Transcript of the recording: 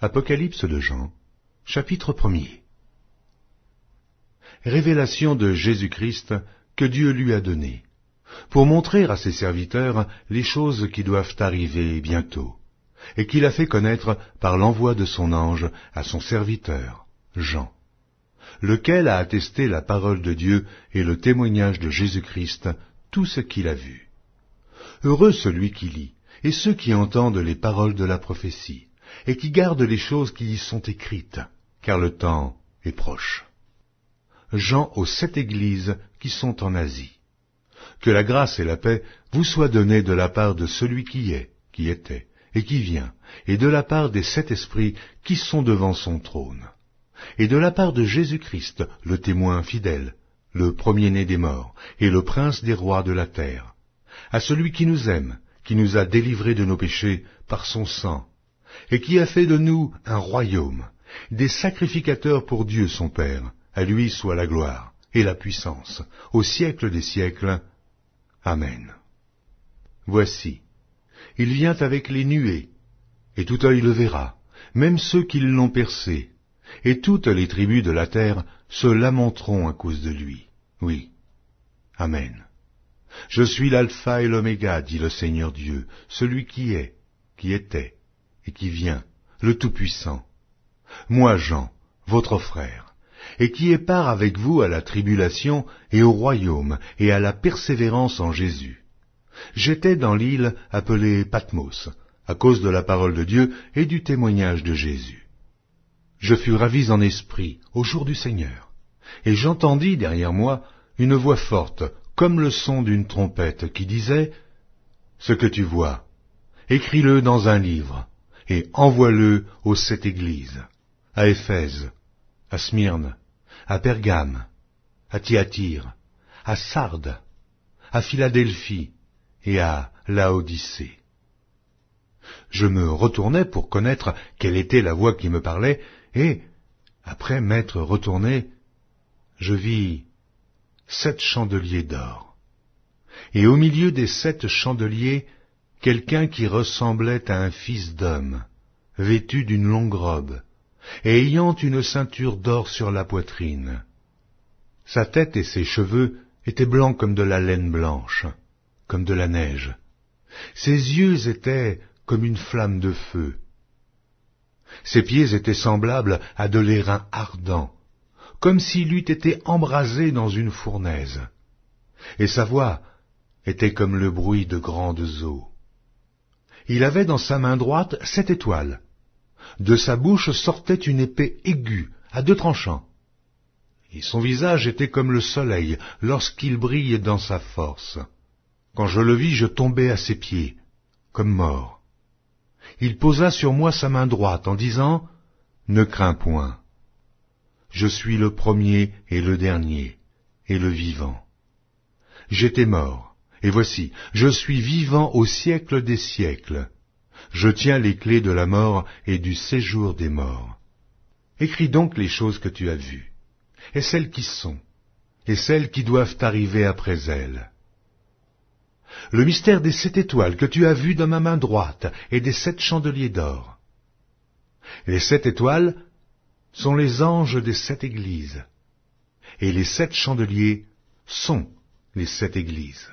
Apocalypse de Jean, chapitre 1er. Révélation de Jésus-Christ que Dieu lui a donnée, pour montrer à ses serviteurs les choses qui doivent arriver bientôt, et qu'il a fait connaître par l'envoi de son ange à son serviteur, Jean, lequel a attesté la parole de Dieu et le témoignage de Jésus-Christ, tout ce qu'il a vu. Heureux celui qui lit, et ceux qui entendent les paroles de la prophétie, et qui gardent les choses qui y sont écrites, car le temps est proche. Jean aux 7 églises qui sont en Asie. Que la grâce et la paix vous soient données de la part de celui qui est, qui était, et qui vient, et de la part des 7 esprits qui sont devant son trône, et de la part de Jésus-Christ, le témoin fidèle, le premier-né des morts, et le prince des rois de la terre, à celui qui nous aime, qui nous a délivrés de nos péchés par son sang, et qui a fait de nous un royaume, des sacrificateurs pour Dieu son Père. À lui soit la gloire et la puissance, au siècle des siècles. Amen. Voici, il vient avec les nuées, et tout œil le verra, même ceux qui l'ont percé, et toutes les tribus de la terre se lamenteront à cause de lui. Oui. Amen. Je suis l'alpha et l'oméga, dit le Seigneur Dieu, celui qui est, qui était, et qui vient, le Tout-Puissant. Moi, Jean, votre frère, et qui ai part avec vous à la tribulation et au royaume et à la persévérance en Jésus. J'étais dans l'île appelée Patmos, à cause de la parole de Dieu et du témoignage de Jésus. Je fus ravi en esprit au jour du Seigneur, et j'entendis derrière moi une voix forte, comme le son d'une trompette, qui disait « Ce que tu vois, écris-le dans un livre, et envoie-le aux 7 églises, à Éphèse, à Smyrne, à Pergame, à Thyatire, à Sardes, à Philadelphie et à Laodicée. » Je me retournai pour connaître quelle était la voix qui me parlait, et, après m'être retourné, je vis 7 chandeliers d'or. Et au milieu des 7 chandeliers, quelqu'un qui ressemblait à un fils d'homme, vêtu d'une longue robe, et ayant une ceinture d'or sur la poitrine. Sa tête et ses cheveux étaient blancs comme de la laine blanche, comme de la neige. Ses yeux étaient comme une flamme de feu. Ses pieds étaient semblables à de l'airain ardent, comme s'il eût été embrasé dans une fournaise. Et sa voix était comme le bruit de grandes eaux. Il avait dans sa main droite 7 étoiles. De sa bouche sortait une épée aiguë, à 2 tranchants. Et son visage était comme le soleil lorsqu'il brille dans sa force. Quand je le vis, je tombai à ses pieds, comme mort. Il posa sur moi sa main droite en disant « Ne crains point. Je suis le premier et le dernier, et le vivant. J'étais mort, et voici, je suis vivant au siècle des siècles. Je tiens les clés de la mort et du séjour des morts. Écris donc les choses que tu as vues, et celles qui sont, et celles qui doivent arriver après elles. Le mystère des 7 étoiles que tu as vues dans ma main droite et des 7 chandeliers d'or. Les 7 étoiles sont les anges des 7 églises, et les 7 chandeliers sont les 7 églises.